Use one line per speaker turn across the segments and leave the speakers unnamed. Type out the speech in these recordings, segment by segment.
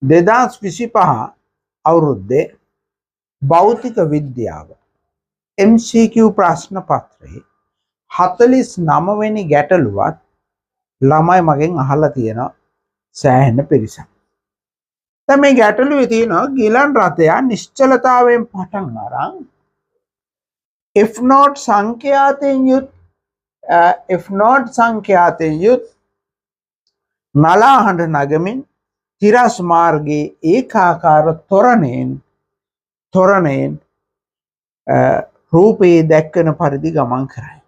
2025 අවුරුද්දේ භෞතික විද්‍යාව MCQ ප්‍රශ්න පත්‍රයේ 49 වෙනි ගැටලුවත් ළමයි මගෙන් අහලා තියෙනවා සෑහෙන පිරිසක්. දැන් මේ ගැටලුවේ තියෙනවා ගිලන් රථය නිශ්චලතාවයෙන් පටන් අරන් සංඛ්‍යාතයෙන් යුත් නලාහඬ නගමින් තිරස් මාර්ගයේ ඒකාකාර තොරණයෙන් රූපේ දැක්කන පරිදි ගමන් කරයි.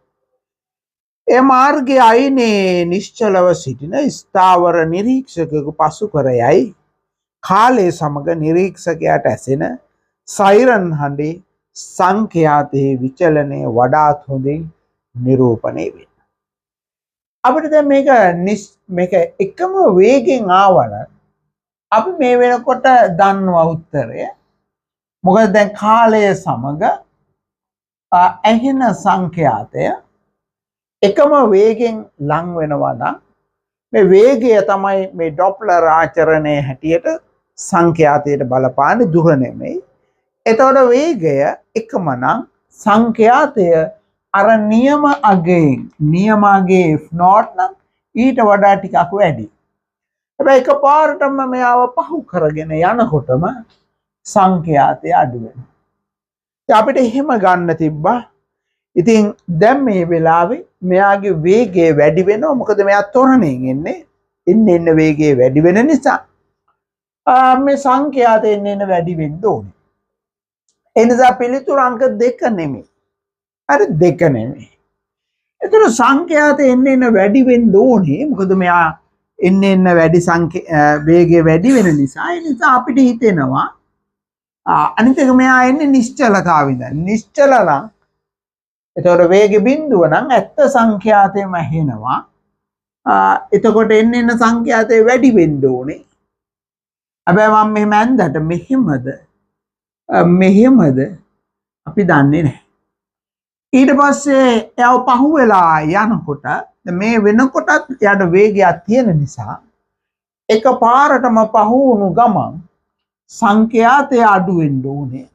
ඒ මාර්ගයේ අයිනේ නිශ්චලව සිටින ස්ථාවර නිරීක්ෂකයෙකු පසු කර යයි කාලයේ සමග නිරීක්ෂකයාට ඇසෙන සයිරන් හඬේ සංඛ්‍යාතයේ විචලනය වඩාත් හොඳින් නිරූපණය වෙනවා. අපිට දැන් මේක එකම වේගෙන් ආවන අපි මේ වෙනකොට දන්නවා උත්තරය. මොකද දැන් කාලය සමග ඇහෙන සංඛ්‍යාතය එකම වේගෙන් ලං වෙනවා නම් මේ වේගය තමයි මේ ඩොප්ලර් ආචරණයේ හැටියට සංඛ්‍යාතයට බලපාන දුර නෙමෙයි. එතකොට වේගය එකම නම් සංඛ්‍යාතය අර නියම අගයේ if not නම් ඊට වඩා ටිකක් වැඩි. හැබැයි එකපාරටම මෙයාව පහු කරගෙන යනකොටම සංඛ්‍යාතය අඩු වෙනවා. අපිට එහෙම ගන්න තිබ්බා. ඉතින් දැන් මේ වෙලාවේ මෙයාගේ වේගය වැඩි වෙනවා. මොකද මෙයා තොරණෙන් එන්න වේගය වැඩි වෙන නිසා මේ සංඛ්‍යාතය එන්න වැඩි වෙන්න ඕනේ. ඒ නිසා පිළිතුරු අංක 2 නෙමෙයි. අර 2 නෙමෙයි. ඒතර සංඛ්‍යාතය එන්න වැඩි වෙන්න ඕනේ. මොකද මෙයා එන්න වැඩි වේගය වැඩි වෙන නිසා. ඒ නිසා අපිට හිතෙනවා අනිත් එක මෙයා එන්නේ නිශ්චලතාවෙන්ද. නිශ්චල නම් එතකොට වේග බිඳුව නම් ඇත්ත සංඛ්‍යාතයම ඇහෙනවා. එතකොට එන්න සංඛ්‍යාතය වැඩි වෙන්න ඕනේ. හැබැයි මම මෙහෙම ඇන්දට මෙහෙමද අපි දන්නේ නැහැ. ඊට පස්සේ එයාව පහු වෙලා යනකොට මේ වෙනකොටත් එයාට වේගයක් තියෙන නිසා එකපාරටම පහු වුණු ගමන් සංඛ්‍යාතය අඩු වෙන්න ඕනේ.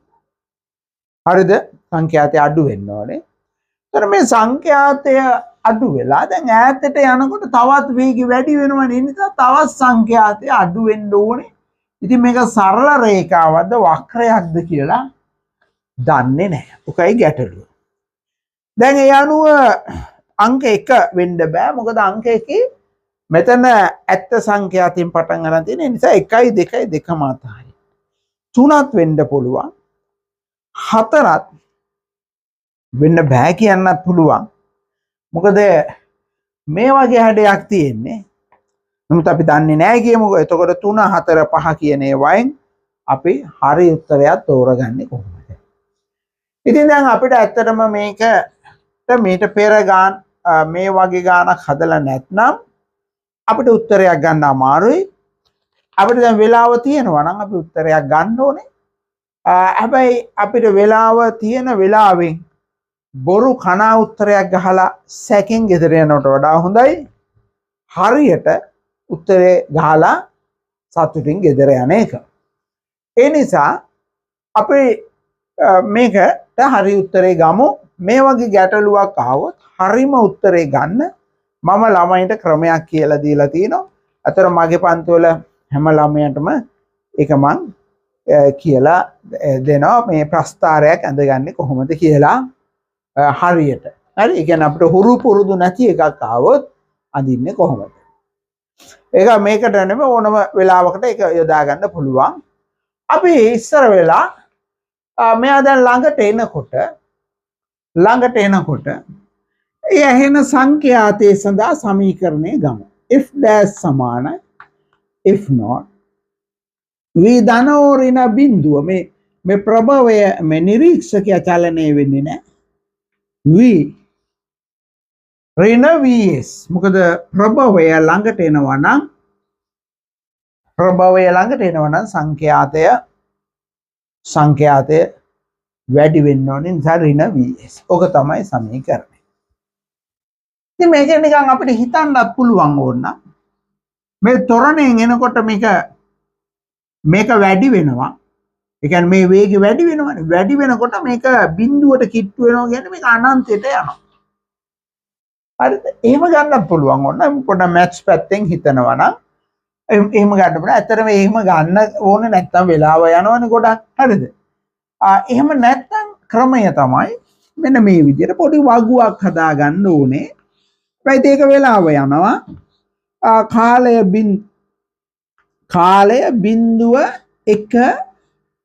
හරිද? සංඛ්‍යාතය අඩු වෙන්න ඕනේ. ඒතර මේ සංඛ්‍යාතය අඩු වෙලා දැන් ඈතට යනකොට තවත් වේගය වැඩි වෙනවනේ. ඒ නිසා තවත් සංඛ්‍යාතය අඩු වෙන්න ඕනේ. ඉතින් මේක සරල රේඛාවක්ද වක්‍රයක්ද කියලා දන්නේ නැහැ. ඔකයි ගැටලුව. දැන් ඒ අනුව අංක 1 වෙන්න බෑ. මොකද අංක 1 මෙතන ඇත්ත සංඛ්‍යාතයෙන් පටන් ගන්න තියෙන නිසා 1යි 2යි දෙකම අතහරින්න. 3ත් වෙන්න පුළුවන්. 4ත් වෙන්න බෑ කියන්නත් පුළුවන්. මොකද මේ වගේ හැඩයක් තියෙන්නේ. නමුත් අපි දන්නේ නැහැ කියමුකෝ. එතකොට 3 4 5 කියන ඒවායින් අපි හරි උත්තරයක් තෝරගන්නේ කොහොමද? ඉතින් දැන් අපිට ඇත්තටම මේට පෙර මේ වගේ ගානක් හදලා නැත්නම් අපිට උත්තරයක් ගන්න අමාරුයි. අපිට දැන් වෙලාව තියෙනවා නම් අපි උත්තරයක් ගන්න ඕනේ. හැබැයි අපිට වෙලාව තියෙන වෙලාවෙන් බොරු කනා උත්තරයක් ගහලා සැකෙන් ගෙදර යනවට වඩා හොඳයි හරියට උත්තරේ ගහලා සතුටින් ගෙදර යන එක. ඒ නිසා අපි මේකට හරි උත්තරේ ගමු. මේ වගේ ගැටලුවක් ආවොත් හරිම උත්තරේ ගන්න මම ළමයින්ට ක්‍රමයක් කියලා දීලා තිනවා. අතර මගේ පන්තිවල හැම ළමයන්ටම ඒක මං කියලා දෙනවා මේ ප්‍රස්තාරයක් ඇඳගන්නේ කොහොමද කියලා හරියට. හරි? ඒ කියන්නේ අපිට හුරු පුරුදු නැති එකක් ආවොත් අඳින්නේ කොහොමද? ඒක මේකට නෙමෙයි ඕනම වෙලාවකට ඒක යොදා ගන්න පුළුවන්. අපි ඉස්සර වෙලා මෙයා දැන් ළඟට එනකොට ඒ ඇහෙන සංඛ්‍යාතයේ සඳහා සමීකරණය ගමු. if dash සමාන if not v ධන ඍණ බිඳුව මේ ප්‍රභවය මේ නිරීක්ෂකයා චලනය වෙන්නේ නැහැ. v ඍණ vs මොකද ප්‍රභවය ළඟට එනවා නම් සංඛ්‍යාතය වැඩි වෙන්න ඕනේ. නිසා ඍණ vs. ඔක තමයි සමීකරණය. ඉතින් මේක නිකන් අපිට හිතන්නත් පුළුවන් ඕන. මේ තොරණෙන් එනකොට මේක මේක වැඩි වෙනවා. ඒ කියන්නේ මේ වේගය වැඩි වෙනවනේ. වැඩි වෙනකොට මේක බිඳුවට කිට්ටු වෙනවා කියන්නේ මේක අනන්තයට යනවා. හරිද? එහෙම ගන්නත් පුළුවන්. ඔන්න පොඩ්ඩක් මැත්ස් පැත්තෙන් හිතනවා නම් එහෙම ගන්න පුළුවන්. ඇත්තටම එහෙම ගන්න ඕනේ නැත්තම් වෙලාව යනවනේ ගොඩක්. හරිද? එහෙම නැත්තම් ක්‍රමය තමයි මෙන්න මේ විදිහට පොඩි වගුවක් හදා ගන්න ඕනේ. ඊට ඒක වෙලාව යනවා. කාලය බිඳුව 1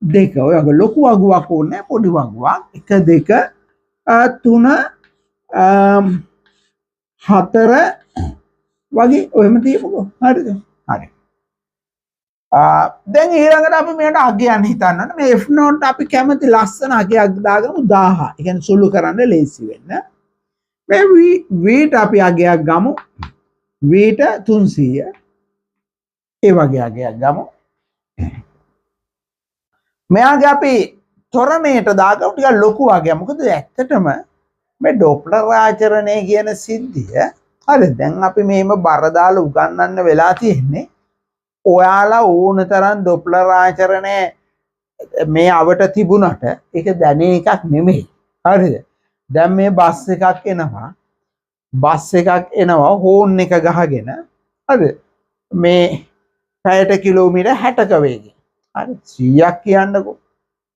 2 ඔය වගේ ලොකු වගුවක් ඕනේ පොඩි වගුවක් 1 2 3 4 වගේ ඔහෙම තියමුකෝ. හරිද? හරි. දැන් ඊළඟට අපි මේකට අගයන් හිතන්න ඕනේ. මේ F නෝට් අපි කැමති ලස්සන අගයක් දාගමු 1000. ඒ කියන්නේ සුළු කරන්න ලේසි වෙන්න. මේ V ට අපි අගයක් ගමු. V ට 300. ඒ වගේ අගයක් ගමු. මෙයාගේ අපි ත්වරණයට දාගමු ටිකක් ලොකු වගේ. මොකද ඇත්තටම මේ ඩොප්ලර් ආචරණය කියන සිද්ධිය හරි දැන් අපි මෙහෙම බර දාලා උගන්වන්න වෙලා තියෙන්නේ. ඔයාලා ඕන තරම් ඩොප්ලර් ආචරණය මේ අවට තිබුණට ඒක දැනෙන එකක් නෙමෙයි. හරිද? දැන් මේ බස් එකක් එනවා. හෝන් එක ගහගෙන හරිද? මේ පැයට කිලෝමීටර් 60ක වේගයෙන්. හරි 100ක් කියන්නකෝ.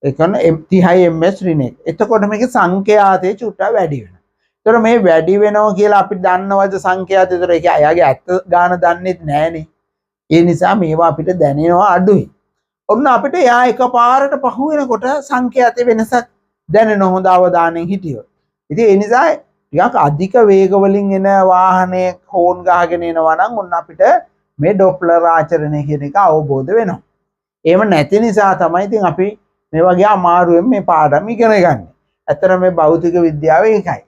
ඒ කියන්නේ 30 ms රිනේ. එතකොට මේකේ සංඛ්‍යාතේ චුට්ටක් වැඩි වෙනවා. ඒතර මේ වැඩි වෙනවා කියලා අපි දන්නවද සංඛ්‍යාතේ? ඒතර ඒක අයගේ ඇත්ත ගාන දන්නෙත් නෑනේ. ඒ නිසා මේවා අපිට දැනෙනවා අඩුයි. ඔන්න අපිට යා එකපාරට පහු වෙනකොට සංඛ්‍යාතේ වෙනසක් දැනෙන හොඳ අවධානයෙන් හිටියොත්. ඉතින් ඒ නිසා ටිකක් අධික වේග වලින් එන වාහනයක හෝන් ගහගෙන එනවා නම් ඔන්න අපිට මේ ඩොප්ලර් ආචරණය කියන එක අවබෝධ වෙනවා. එහෙම නැති නිසා තමයි ඉතින් අපි මේ වගේ අමාරුවෙන් මේ පාඩම් ඉගෙන ගන්න. ඇත්තට මේ භෞතික විද්‍යාව ඒකයි.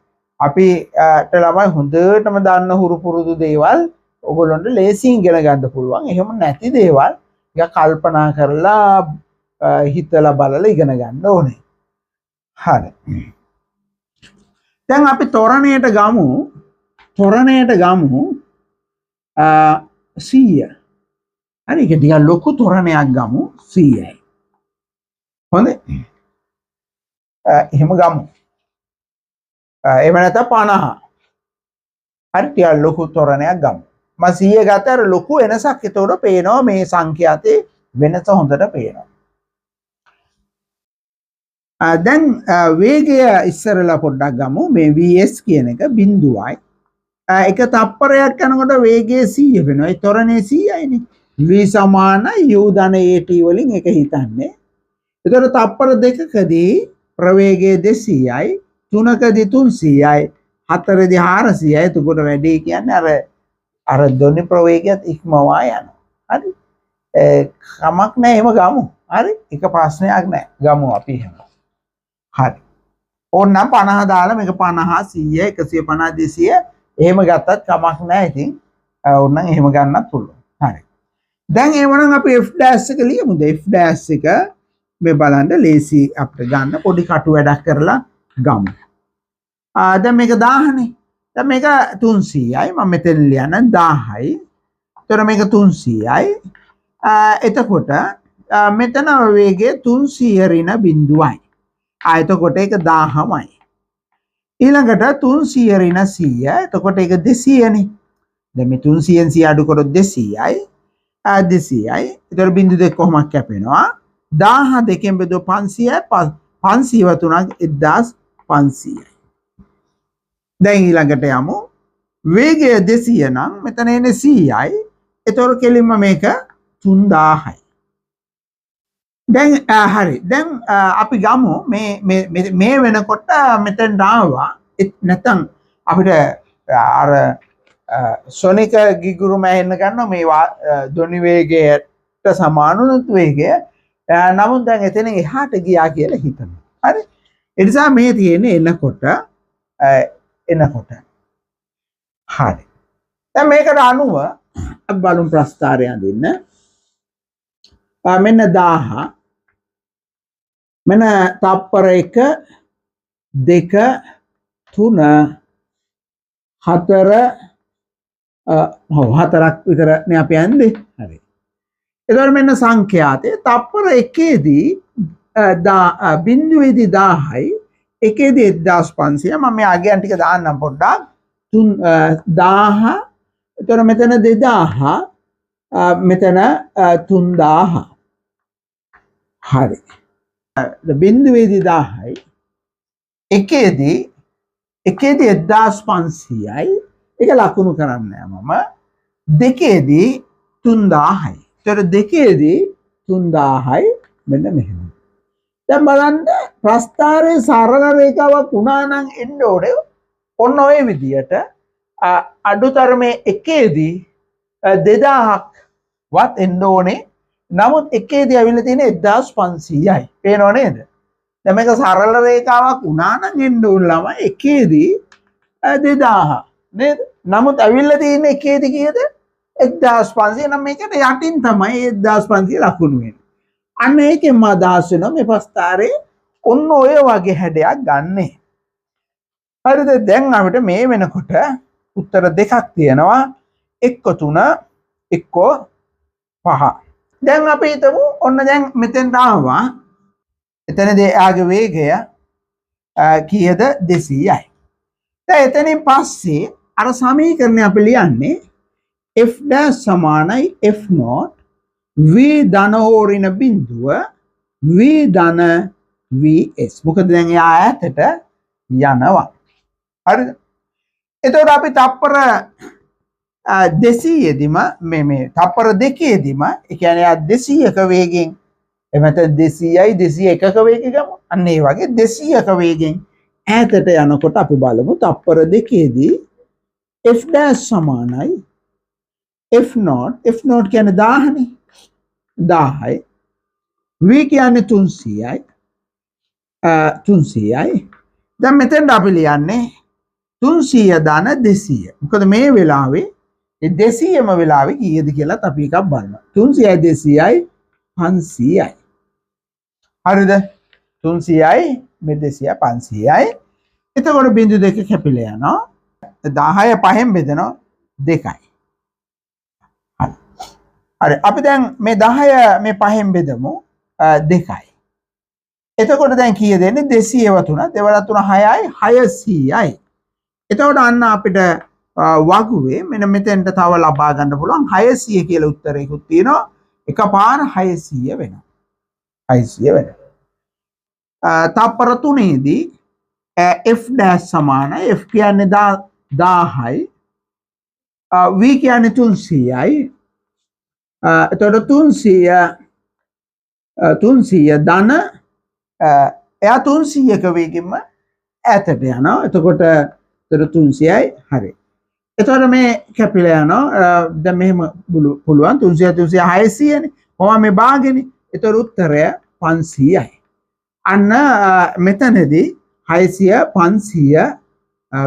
අපිට ළමයි හොඳටම දන්න හුරු පුරුදු දේවල් ඔයගොල්ලන්ට ලේසියෙන් ඉගෙන ගන්න පුළුවන්. එහෙම නැති දේවල් ටිකක් කල්පනා කරලා හිතලා බලලා ඉගෙන ගන්න ඕනේ. හරි. දැන් අපි ත්වරණයට ගමු. 100. හරි ඒක ටිකක් ලොකු ත්වරණයක් ගමු 100යි. හොඳයි. එහෙම ගමු. එහෙම නැත්නම් 50. හරි ටිකක් ලොකු ත්වරණයක් ගමු. මම 100 ගත්ත අර ලොකු වෙනසක් ඒතකොට පේනවා මේ සංඛ්‍යාතේ වෙනස හොඳට පේනවා. දැන් වේගය ඉස්සරලා පොඩ්ඩක් ගමු. මේ vs කියන එක බිඳුවයි. එක තප්පරයක් යනකොට වේගය 100 වෙනවා. ඒ ත්වරණේ 100යිනේ. v = u ධන at වලින් එක හිතන්නේ. එතකොට තප්පර දෙකකදී ප්‍රවේගය 200යි, 3කදී 300යි, 4දී 400යි. එතකොට වැඩි කියන්නේ අර ධ්වනි ප්‍රවේගයත් ඉක්මවා යනවා. හරි. කමක් නැහැ එහෙම ගමු. හරි. එක ප්‍රශ්නයක් නැහැ. ගමු අපි එහෙම. හරි. ඕනනම් 50 දාලා මේක 50 100 150 200 එහෙම ගත්තත් කමක් නැහැ. ඉතින් ඕනනම් එහෙම ගන්නත් පුළුවන්. හරි. දැන් එවනම් අපි f' එක ලියමුද? f' එක මේ බලන්න ලේසි අපිට ගන්න පොඩි කටු වැඩක් කරලා ගමු. දැන් මේක 1000නේ. දැන් මේක 300යි. මම මෙතන ලියන 1000යි. එතකොට මේක 300යි. එතකොට මෙතන වේගය 300 ඍණ බිඳුවයි. එතකොට ඒක 1000මයි. ඊළඟට 300 ඍණ 100. එතකොට ඒක 200නේ. දැන් මේ 300න් 100 අඩු කරොත් 200යි. 200යි. එතකොට බිඳු දෙක කොහොමද කැපෙනවා? 1000 දෙකෙන් බෙදුවා 500යි. 500 තුනක් 1500යි. දැන් ඊළඟට යමු. වේගය 200 නම් මෙතන එන්නේ 100යි. එතකොට කෙලින්ම මේක 3000යි. දැන් හරි. දැන් අපි ගමු මේ වෙනකොට මෙතෙන් ආවා. නැත්නම් අපිට අර සොනික ගිගුරු මැහෙන්න ගන්නවා මේ ධ්වනි වේගයට සමාන උණුත් වේගය. නමුත් දැන් එතන එහාට ගියා කියලා හිතනවා. හරි. ඒ නිසා මේ තියෙන්නේ එනකොට. හරි. දැන් මේකට අනුව අපි බලමු ප්‍රස්ථාරය අඳින්න. මෙන්න 1000 මෙන්න තප්පර 1 2 3 4 හතරක් විතරනේ අපි යන්නේ. හරි. එතකොට මෙන්න සංඛ්‍යාතය තප්පර එකේදී බිඳුවේදී 1000යි එකේදී 1500 මම මේ අගයන් ටික දාන්නම් පොඩ්ඩක් 1000 එතකොට මෙතන 2000 මෙතන 3000 හරි බිඳුවේදී 1000යි එකේදී 1500යි ඒක ලකුණු කරන්නේ මම දෙකේදී 3000යි එතකොට දෙකේදී 3000යි මෙන්න මෙහෙම දැන් බලන්න ප්‍රස්ථාරයේ සරල රේඛාවක් වුණා නම් එන්න ඕනේ ඔන්න ඔය විදියට අඩුතරමේ එකේදී 2000ක් වත් එන්න ඕනේ නමුත් එකේදී අවිල්ල තියෙන 1500යි පේනව නේද දැන් මේක සරල රේඛාවක් වුණා නම් එන්න ඕන ළමයි එකේදී 2000 නේද නමුත් අවිල්ල තියෙන එකේදී කීයද 1500 නම් මේකට යටින් තමයි 1500 ලකුණු වෙන්නේ අන්න ඒකෙන් මා අදහස් වෙනවා මේ ප්‍රස්ථාරේ ඔන්න ඔය වගේ හැඩයක් ගන්නෙ හරිද දැන් අපිට මේ වෙනකොට උත්තර දෙකක් තියෙනවා එක්ක 3 එක්ක 5 දැන් අපි හිතමු ඔන්න දැන් මෙතෙන්ට ආවා එතනදී ආගේ වේගය කීයද 200යි දැන් එතනින් පස්සේ අර සමීකරණය අපි ලියන්නේ f dash සමානයි f naught v ධන හෝරින බිඳුව v ධන vs මොකද දැන් එයා ඈතට යනවා හරිද එතකොට අපි තප්පර 200 මේ තප්පර දෙකේදීම ඒ කියන්නේ 200ක වේගෙන් එමෙත 200යි 201ක වේගෙ ගමු අන්න ඒ වගේ 200ක වේගෙන් ඈතට යනකොට අපි බලමු තප්පර දෙකේදී f dash සමානයි f naught කියන්නේ 1000නේ 1000යි v කියන්නේ 300යි 300යි දැන් මෙතෙන්ට අපි ලියන්නේ 300 ධන 200 මොකද මේ වෙලාවේ ඒ 200ම වෙලාවේ කීයද කියලා අපි එකක් බලනවා 300යි 200යි 500යි හරිද 300යි මේ 200යි 500යි එතකොට බිඳු දෙක කැපිලා යනවා 10 5න් බෙදනවා 2යි හරි අපි දැන් මේ 10 මේ 5න් බෙදමු 2යි එතකොට දැන් කීයද එන්නේ 200ව 3 දෙවරක් 3 6යි 600යි එතකොට අන්න අපිට වගුවේ මෙන්න මෙතෙන්ට තව ලබා ගන්න පුළුවන් 600 කියලා උත්තරයකුත් තියෙනවා එකපාර 600 වෙනවා 600 වෙනවා තප්පර 3ේදී f dash සමානයි f කියන්නේ 1000යි v කියන්නේ 300යි එතකොට 300 ධන එයා 300ක වේගෙන්ම ඈතට යනවා එතකොට 300යි හරි එතකොට මේ කැපිලා යනවා දැන් මෙහෙම පුළුවන් 300 600නේ කොහොම මේ භාගෙනේ එතකොට උත්තරය 500යි අන්න මෙතනදී 600 500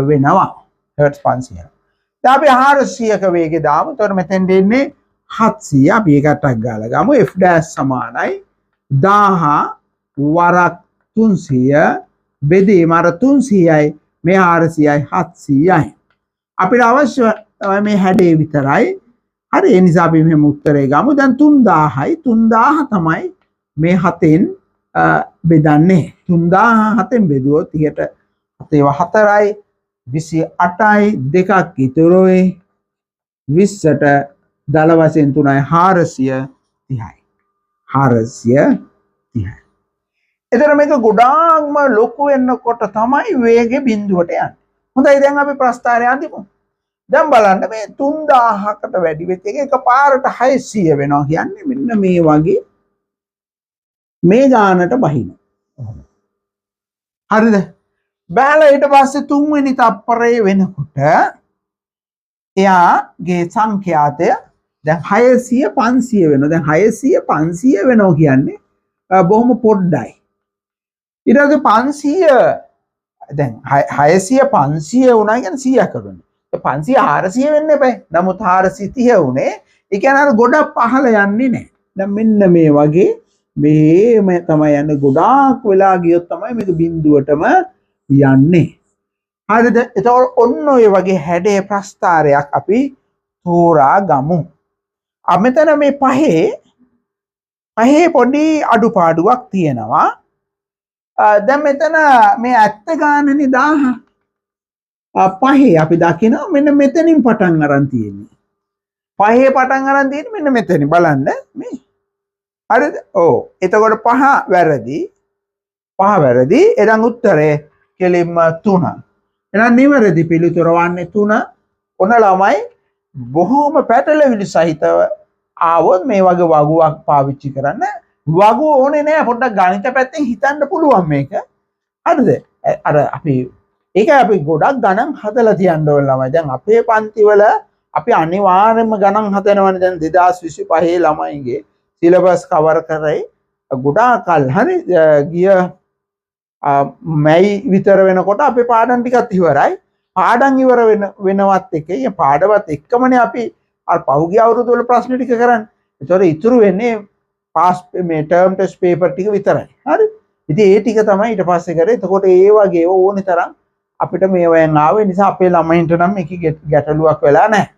වෙනවා හර්ට්ස් 500 දැන් අපි 400ක වේගෙ දාමු එතකොට මෙතෙන් දෙන්නේ 700 අපි ඒකටක් ගාලා ගමු f dash සමානයි 1000 වරක් 300 බෙදීම අර 300යි මේ 400යි 700යි අපිට අවශ්‍ය මේ හැඩේ විතරයි හරි ඒ නිසා අපි මෙහෙම උත්තරේ ගමු දැන් 3000යි 3000 තමයි මේ 7න් බෙදන්නේ 3000 7න් බෙදුවොත් 30ට 4යි 28යි දෙකක් ඉතුරුයි 20ට දල වශයෙන් 3යි 430යි 430යි එතන මේක ගොඩාක්ම ලොකු වෙනකොට තමයි වේගෙ බිඳුවට යන්නේ හොඳයි දැන් අපි ප්‍රස්ථාරය අඳිමු දැන් බලන්න මේ 3000කට වැඩි වෙච්ච එක එකපාරට 600 වෙනවා කියන්නේ මෙන්න මේ වගේ මේ ගානට බහින හරිද බෑලා ඊට පස්සේ තුන්වෙනි තප්පරේ වෙනකොට එයාගේ සංඛ්‍යාතය දැන් 600 500 වෙනවා දැන් 600 500 වෙනවා කියන්නේ බොහොම පොඩ්ඩයි ඊට පස්සේ 500 දැන් 600 500 වුණා කියන්නේ 100ක් කරුනේ 500 400 වෙන්න එපා නමුත් 430 වුණේ ඒ කියන්නේ අර ගොඩක් පහළ යන්නේ නැහැ දැන් මෙන්න මේ වගේ මේ තමයි යන්නේ ගොඩාක් වෙලා ගියොත් තමයි මේක බිඳුවටම යන්නේ හරිද එතකොට ඔන්න ඔය වගේ හැඩේ ප්‍රස්ථාරයක් අපි තෝරා ගමු මෙතන මේ පහේ පහේ පොඩි අඩුපාඩුවක් තියෙනවා. දැන් මෙතන මේ ඇත්ත ගානනේ 1000. පහේ අපි දකිනවා මෙන්න මෙතනින් පටන් අරන් තියෙන්නේ. පහේ පටන් අරන් තියෙන්නේ මෙන්න මෙතනින් බලන්න මේ. හරිද? ඔව්. එතකොට පහ වැරදි. පහ වැරදි. එහෙනම් උත්තරේ කෙලින්ම 3. එහෙනම් නිවැරදි පිළිතුර වන්නේ 3. ඔන්න ළමයි බොහෝම පැටලවිලි සහිතව ආවොත් මේ වගේ වගුවක් පාවිච්චි කරන්න. වගුව ඕනේ නෑ පොඩ්ඩක් ගණිත පැත්තෙන් හිතන්න පුළුවන් මේක. හරිද? අර අපි ඒක අපි ගොඩක් ගණන් හදලා තියන්න ඕන ළමයි. දැන් අපේ පන්තිවල අපි අනිවාර්යයෙන්ම ගණන් හදනවනේ. දැන් 2025 ළමයිගේ සිලබස් කවර් කරයි ගොඩාක් කල් හරි ගිය මැයි විතර වෙනකොට අපේ පාඩම් ටිකත් ඉවරයි. පාඩම් ඉවර වෙනවත් එකේ පාඩමත් එක්කමනේ අපි අර පහුගිය අවුරුදු වල ප්‍රශ්න ටික කරන්නේ. ඒතකොට ඉතුරු වෙන්නේ පාස් මේ ටර්ම් ටෙස්ට් පේපර් ටික විතරයි. හරි. ඉතින් ඒ ටික තමයි ඊට පස්සේ කරේ. එතකොට ඒ වගේ ඕනේ තරම් අපිට මේවෙන් ආවේ නිසා අපේ ළමයින්ට නම් මේක ගැටලුවක් වෙලා නැහැ.